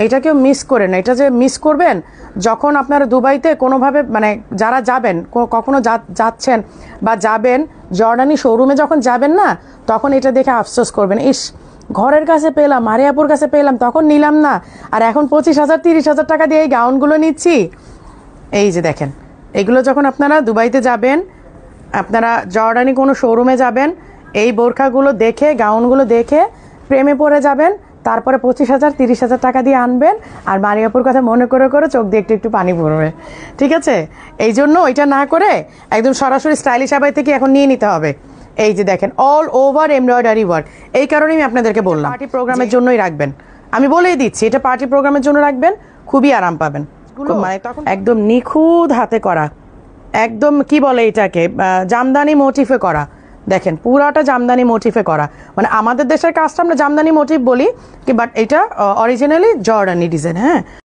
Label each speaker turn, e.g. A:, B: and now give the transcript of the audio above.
A: এইটা কেউ মিস করে না। এটা যে মিস করবেন যখন আপনারা দুবাইতে কোনোভাবে মানে যারা যাবেন, কখনো যাচ্ছেন বা যাবেন, জর্ডানি শোরুমে যখন যাবেন না, তখন এটা দেখে আফসোস করবেন, ইস ঘরের কাছে পেলাম, মারিয়াপুর কাছে পেলাম, তখন নিলাম না, আর এখন 25,000 30,000 টাকা দিয়ে এই গাউনগুলো নিচ্ছি। এই যে দেখেন, এগুলো যখন আপনারা দুবাইতে যাবেন, আপনারা জর্ডানি কোনো শোরুমে যাবেন, এই বোরখাগুলো দেখে, গাউনগুলো দেখে প্রেমে পড়ে যাবেন, তারপরে 25,000 30,000 টাকা দিয়ে আনবেন, আর মারিয়াপুর কথা মনে করে করে চোখ দিয়ে একটু একটু পানি পড়বে। ঠিক আছে, এই জন্য ওইটা না করে একদম সরাসরি স্টাইলিশ আবাই থেকে এখন নিয়ে নিতে হবে। এই যে দেখেন, অল ওভার এমব্রয়ডারি ওয়ার্ক। এই কারণেই আমি আপনাদেরকে বললাম পার্টি প্রোগ্রামের জন্যই রাখবেন। আমি বলেই দিচ্ছি, এটা পার্টি প্রোগ্রামের জন্য রাখবেন, খুবই আরাম পাবেন। মানে তখন একদম নিখুঁত হাতে করা, একদম কি বলে এটাকে, জামদানি মোটিফে করা। দেখেন পুরাটা জামদানি মোটিফে করা, মানে আমাদের দেশের কাজটা আমরা জামদানি মোটিফ বলি, বাট এটা অরিজিনালি জর্ডানি ডিজাইন। হ্যাঁ।